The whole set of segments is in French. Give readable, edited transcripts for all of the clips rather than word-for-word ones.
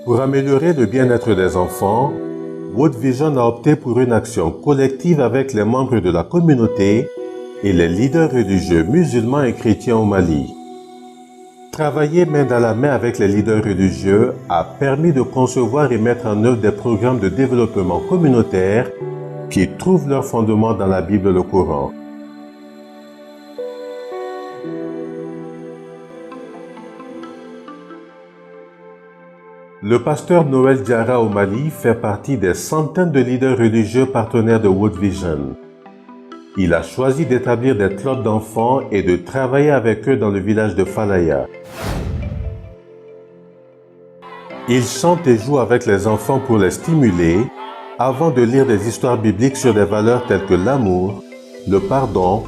Pour améliorer le bien-être des enfants, World Vision a opté pour une action collective avec les membres de la communauté et les leaders religieux musulmans et chrétiens au Mali. Travailler main dans la main avec les leaders religieux a permis de concevoir et mettre en œuvre des programmes de développement communautaire qui trouvent leur fondement dans la Bible et le Coran. Le pasteur Noël Diarra au Mali fait partie des centaines de leaders religieux partenaires de World Vision. Il a choisi d'établir des clubs d'enfants et de travailler avec eux dans le village de Falaya. Il chante et joue avec les enfants pour les stimuler, avant de lire des histoires bibliques sur des valeurs telles que l'amour, le pardon,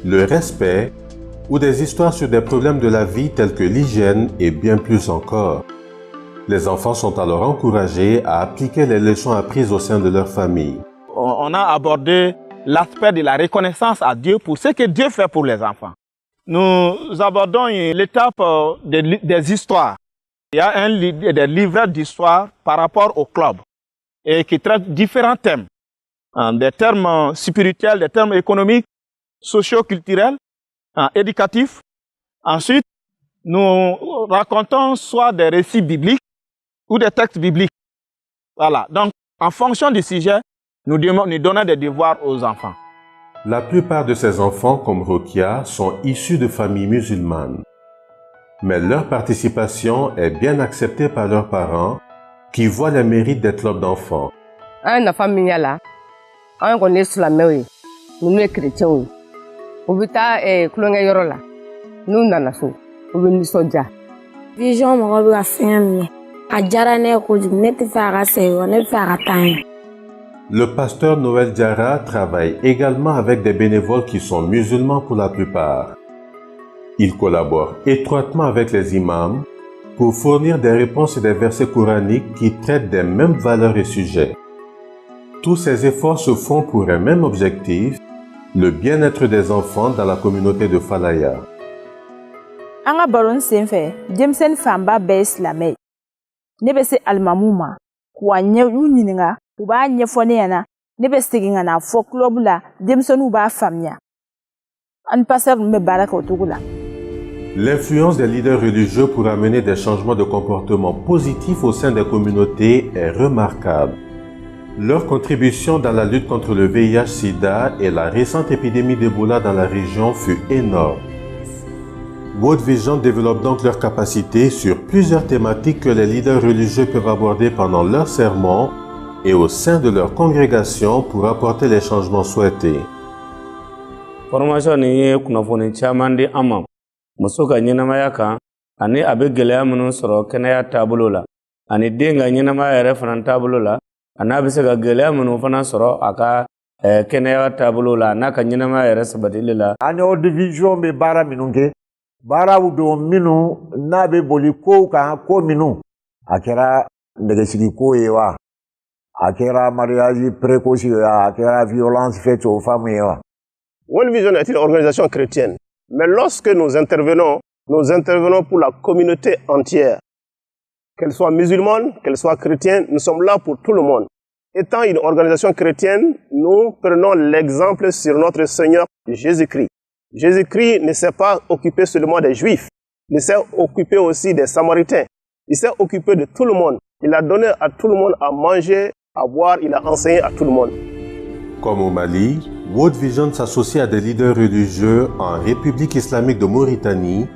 le respect, ou des histoires sur des problèmes de la vie tels que l'hygiène et bien plus encore. Les enfants sont alors encouragés à appliquer les leçons apprises au sein de leur famille. On a abordé l'aspect de la reconnaissance à Dieu pour ce que Dieu fait pour les enfants. Nous abordons l'étape des histoires. Il y a des livrets d'histoire par rapport au club et qui traitent différents thèmes. Des termes spirituels, des termes économiques, socio-culturels, éducatifs. Ensuite, nous racontons soit des récits bibliques ou des textes bibliques. Voilà. Donc, en fonction du sujet, nous donnons des devoirs aux enfants. La plupart de ces enfants, comme Rokia, sont issus de familles musulmanes. Mais leur participation est bien acceptée par leurs parents, qui voient les mérites des clubs d'enfants. La famille là, on est sur la mer, nous sommes chrétiens. On veut ta clonger yorola, nous n'anaso, on veut nous soja. Vision mɔgɔ bɛ ka fɛn min ye a diyara ne ye kojugu ne tɛ fɛ a ka segin ne bɛ fɛ a ka taa yen. Le pasteur Noël Diarra travaille également avec des bénévoles qui sont musulmans pour la plupart. Il collabore étroitement avec les imams pour fournir des réponses et des versets coraniques qui traitent des mêmes valeurs et sujets. Tous ces efforts se font pour un même objectif, le bien-être des enfants dans la communauté de Falaya. An ka baro sen fɛ denmisɛnnin fanba bɛɛ ye silamɛ ye. Ne bɛ se alimamuw ma k'u ɲininka u b'a ɲɛfɔ ne ɲɛna ne bɛ segin ka na fɔ club la denmisɛnninw b'a faamuya. An pasteur ninnu bɛ baara kɛ o cogo la. L'influence des leaders religieux pour amener des changements de comportement positifs au sein des communautés est remarquable. Leur contribution dans la lutte contre le VIH-Sida et la récente épidémie d'Ebola dans la région fut énorme. World Vision développe donc leurs capacités sur plusieurs thématiques que les leaders religieux peuvent aborder pendant leurs sermons et au sein de leur congrégation pour apporter les changements souhaités. Formation ni kunnafoni caman di an ma muso ka ɲɛnamaya kan ani a bɛ gɛlɛya minnu sɔrɔ kɛnɛya taabolo la ani den ka ɲɛnamaya yɛrɛ fana taabolo la ani a bɛ se ka gɛlɛya minnu fana sɔrɔ a ka kɛnɛya taabolo la n'a ka ɲɛnamaya yɛrɛ sabatili la. Ani World Vision bɛ baara minnu kɛ baaraw don minnu n'a bɛ boli kow kan ko minnu a kɛra nɛgɛsigi ko ye wa a kɛra mariage précoce ye wa a kɛra violence faite aux femmes ye wa. World Vision est une organisation chrétienne, mais lorsque nous intervenons pour la communauté entière. Qu'elle soit musulmane, qu'elle soit chrétienne, nous sommes là pour tout le monde. Étant une organisation chrétienne, nous prenons l'exemple sur notre Seigneur Jésus-Christ. Jésus-Christ ne s'est pas occupé seulement des Juifs, il s'est occupé aussi des Samaritains. Il s'est occupé de tout le monde. Il a donné à tout le monde à manger, à boire, il a enseigné à tout le monde. Comme au Mali, World Vision s'associe à des leaders religieux en République islamique de Mauritanie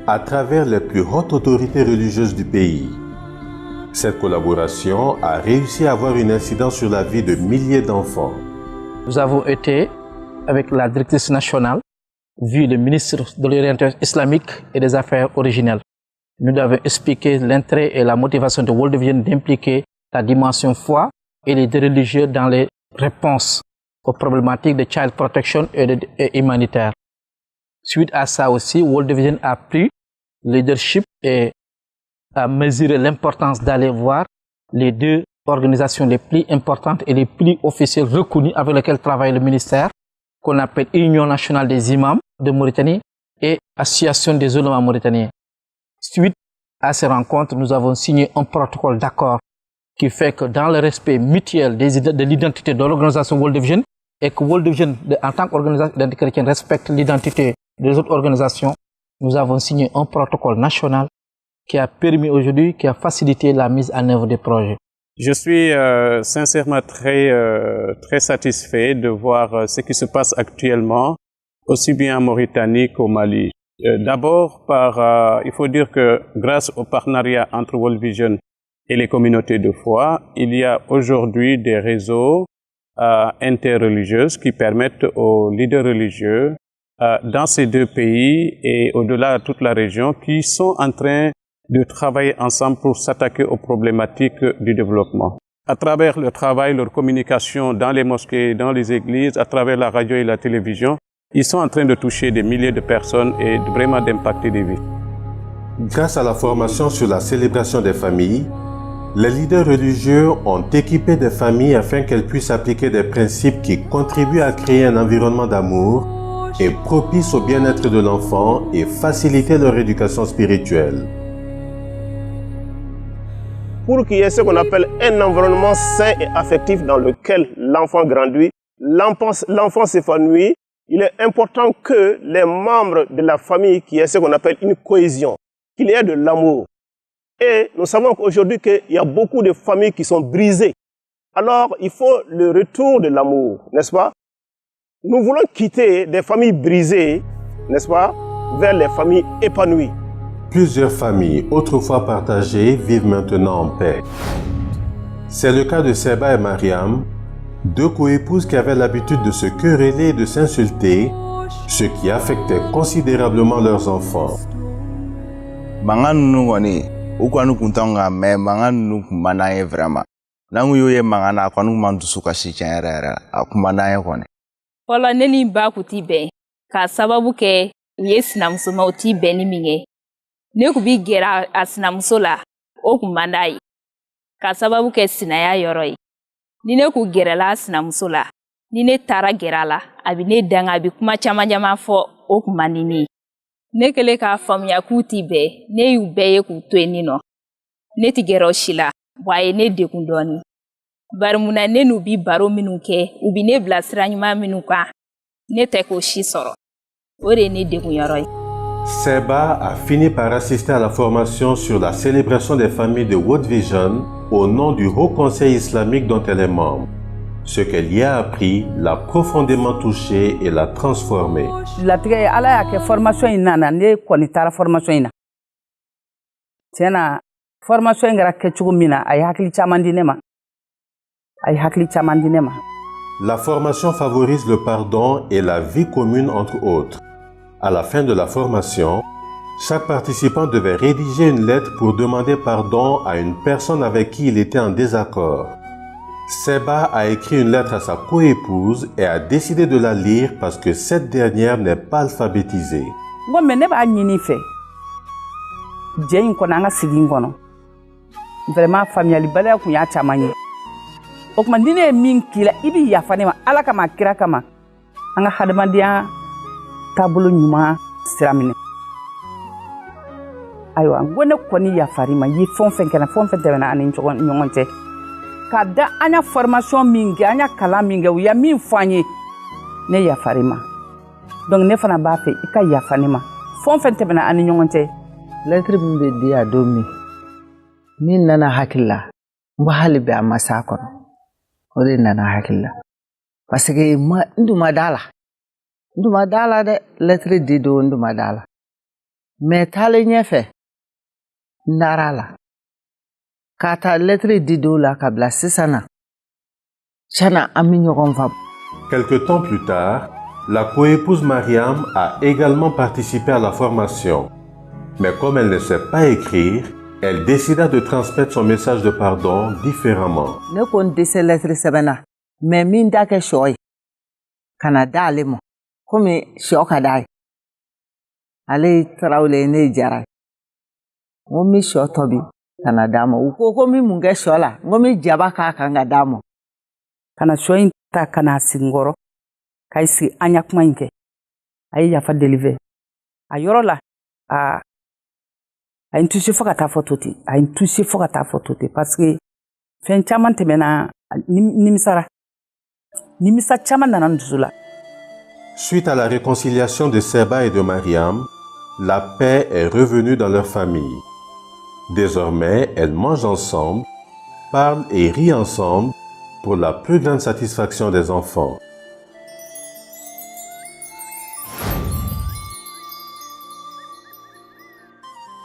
à travers les plus hautes autorités religieuses du pays. Cette collaboration a réussi à avoir une incidence sur la vie de milliers d'enfants. Nous avons été, avec la directrice nationale, vu le ministre de l'orientation islamique et des affaires originelles. Nous avons expliqué l'intérêt et la motivation de World Vision d'impliquer la dimension foi et les religieux dans les réponses aux problématiques de child protection et humanitaire. Suite à ça aussi, World Vision a pris le leadership et a mesuré l'importance d'aller voir les deux organisations les plus importantes et les plus officielles reconnues avec lesquelles travaille le ministère, qu'on appelle Union nationale des imams de Mauritanie et Association des oulémas mauritaniens. Suite à ces rencontres, nous avons signé un protocole d'accord qui fait que dans le respect mutuel de l'identité de l'organisation World Vision et que World Vision, en tant qu'organisation chrétienne, respecte l'identité des autres organisations, nous avons signé un protocole national qui a permis aujourd'hui, qui a facilité la mise en œuvre des projets. Je suis sincèrement très satisfait de voir ce qui se passe actuellement, aussi bien en Mauritanie qu'au Mali. D'abord, il faut dire que grâce au partenariat entre World Vision et les communautés de foi, il y a aujourd'hui des réseaux interreligieux qui permettent aux leaders religieux dans ces deux pays et au-delà de toute la région qui sont en train de travailler ensemble pour s'attaquer aux problématiques du développement. À travers leur travail, leur communication dans les mosquées, dans les églises, à travers la radio et la télévision, ils sont en train de toucher des milliers de personnes et vraiment d'impacter des vies. Grâce à la formation sur la célébration des familles, les leaders religieux ont équipé des familles afin qu'elles puissent appliquer des principes qui contribuent à créer un environnement d'amour et propice au bien-être de l'enfant et faciliter leur éducation spirituelle. Pour qu'il y ait ce qu'on appelle un environnement sain et affectif dans lequel l'enfant grandit, l'enfant s'épanouit, il est important que les membres de la famille, qu'il y ait ce qu'on appelle une cohésion, qu'il y ait de l'amour. Et nous savons qu'aujourd'hui qu'il y a beaucoup de familles qui sont brisées. Alors, il faut le retour de l'amour, n'est-ce pas? Nous voulons quitter des familles brisées, n'est-ce pas, vers les familles épanouies. Plusieurs familles autrefois partagées vivent maintenant en paix. C'est le cas de Seba et Mariam, deux coépouses qui avaient l'habitude de se quereller et de s'insulter, ce qui affectait considérablement leurs enfants. Fɔlɔ ne ni ba kun ti bɛn k'a sababu kɛ u ye sinamusomaw ti bɛn ni min kɛ ne kun bi gɛrɛ a sinamuso la o kun man d'a ye k'a sababu kɛ sinaya yɔrɔ ye ni ne kun gɛrɛla a sinamuso la ni ne taara gɛrɛ a la a bi ne danga a bi kuma caman caman fɔ o kun man di ne ye ne kɛlen k'a faamuya k'u ti bɛn ne y'u bɛɛ ye k'u to yen nin nɔ ne ti gɛrɛ o si la wa a ye ne degun dɔɔni. Bari munna ne n'u bi baro minnu kɛ u bi ne bila sira ɲuman minnu kan ne tɛ k'o si sɔrɔ o de ye ne degun yɔrɔ ye. Seba a fini par assister à la formation sur la célébration des familles de World Vision au nom du Haut Conseil islamique dont elle est membre. Ce qu'elle y a appris l'a profondément touchée et l'a transformée. Latigɛ ala y'a kɛ formation in nana ne kɔni taara formation in na tiɲɛna formation in kɛra kɛcogo min na a ye hakili caman di ne ma. La formation favorise le pardon et la vie commune entre autres. À la fin de la formation, chaque participant devait rédiger une lettre pour demander pardon à une personne avec qui il était en désaccord. Seba a écrit une lettre à sa coépouse et a décidé de la lire parce que cette dernière n'est pas alphabétisée. Vraiment familialibaliya kun y'a caman ye. O kuma ni ne ye min k'i la i bi yafa ne ma ala kama kira kama an ka hadamadenya taabolo ɲuman sira minɛ. Ayiwa n ko ne kɔni yafari ma ye fɛn o fɛn kɛra fɛn o fɛn tɛmɛna ani ɲɔgɔn cɛ k'a da an ya formation min kɛ an ya kalan min kɛ u ya min fɔ an ye ne yafari ma donc ne fana b'a fɛ i ka yafa ne ma fɛn o fɛn tɛmɛna ani ɲɔgɔn cɛ. Lettre min bɛ di a don min min nana hakili la n bɛ hali bi a ma s'a kɔnɔ o de nana hakili la parce que n dun ma d'a la dɛ lettre di don n dun ma d'a la mais taalen ɲɛfɛ n dar'a la k'a ta lettre di don la ka bila sisan na tiɲɛna an bɛ ɲɔgɔn faamu. Quelque temps plus tard, la coépouse Mariam a également participé à la formation. Mais comme elle ne sait pas écrire, elle décida de transmettre son message de pardon différemment. Ne ko n dɛsɛ lettre sɛbɛn na mais min da kɛ sɔ ye ka na d'ale ma komi sɔ ka d'a ye ale ye tarawele ye ne ye jara ye n ko n bɛ sɔ tobi ka na d'a ma u ko n bɛ mun kɛ sɔ la n ko n bɛ jaba k'a kan ka d'a ma. Ka na sɔ in ta ka na sigi n kɔrɔ k'a sigi an ya kuma in kɛ a ye yafa deli fɛ a yɔrɔ la a a ye n touché fo ka taa fɔ to ten a ye n touché fo ka taa fɔ to ten parce que fɛn caman tɛmɛna nimisa caman nana n dusu la. Suite à la réconciliation de Seba et de Mariam, la paix est revenue dans leur famille. Désormais, elles mangent ensemble, parlent et rient ensemble pour la plus grande satisfaction des enfants.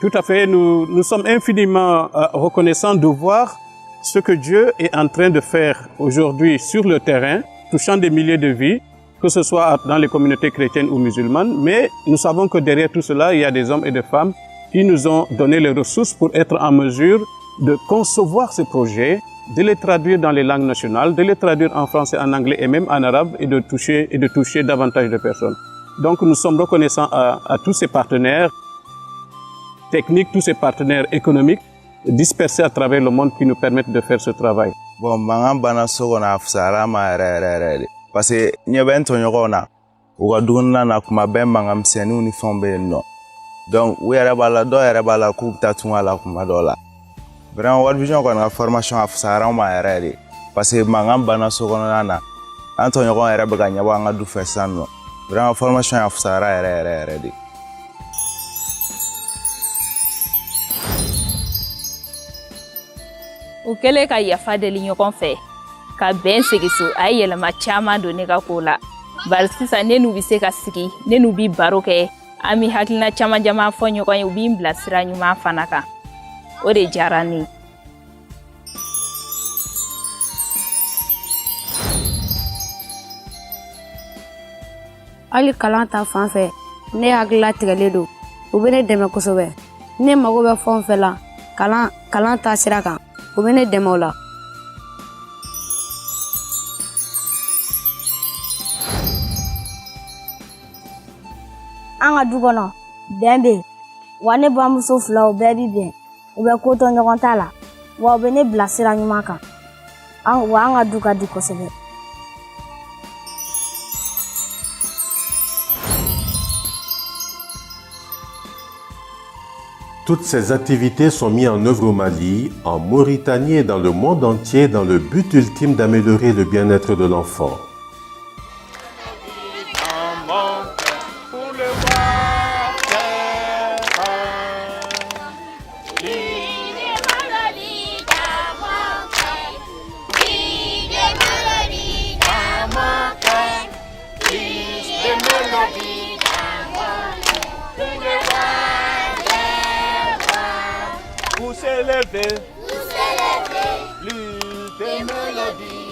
Tout à fait, nous sommes infiniment reconnaissants de voir ce que Dieu est en train de faire aujourd'hui sur le terrain, touchant des milliers de vies, que ce soit dans les communautés chrétiennes ou musulmanes. Mais nous savons que derrière tout cela, il y a des hommes et des femmes qui nous ont donné les ressources pour être en mesure de concevoir ces projets, de les traduire dans les langues nationales, de les traduire en français, en anglais et même en arabe et de toucher davantage de personnes. Donc nous sommes reconnaissants à tous ces partenaires techniques, tous ces partenaires économiques dispersés à travers le monde qui nous permettent de faire ce travail. Bon, mangan bana sogona fusara ma re parce que nyebe ntonyogo na uga duguna na kuma ben mangam senu ni fombe no. Donc we yɛrɛ b'a la dɔw yɛrɛ b'a la k'u bɛ taa tunga la kuma dɔw la. Vraiment World Vision kɔni ka formation a fusara ma yɛrɛ de parce que mangan bana sokɔnɔna na an tɔɲɔgɔn yɛrɛ bɛ ka ɲɛbɔ an ka du fɛ sisan nɔ. Vraiment formation a fusara yɛrɛ de. U kɛlen ka yafa deli ɲɔgɔn fɛ ka bɛn segi so a ye yɛlɛma caman don ne ka ko la bari sisan ne n'u bɛ se ka sigi ne n'u bi baro kɛ an bɛ hakilina caman fɔ ɲɔgɔn ye u b'i bila sira ɲuman fana kan o de diyara ne ye. hali kalan ta fan fɛ ne hakilila tigɛlen don u bɛ ne dɛmɛ kosɛbɛ ne mago bɛ fɛn o fɛn la kalan ta sira kan u bɛ ne dɛmɛ o la. an ka du kɔnɔ bɛn bɛ yen wa ne bamuso fila u bɛɛ bi bɛn u bɛ ko to ɲɔgɔn ta la wa u bɛ ne bila sira ɲuman kan wa an ka du ka di kosɛbɛ. Toutes ces activités sont mises en œuvre au Mali, en Mauritanie et dans le monde entier dans le but ultime d'améliorer le bien-être de l'enfant. Vous s'élevez, plus de mélodies.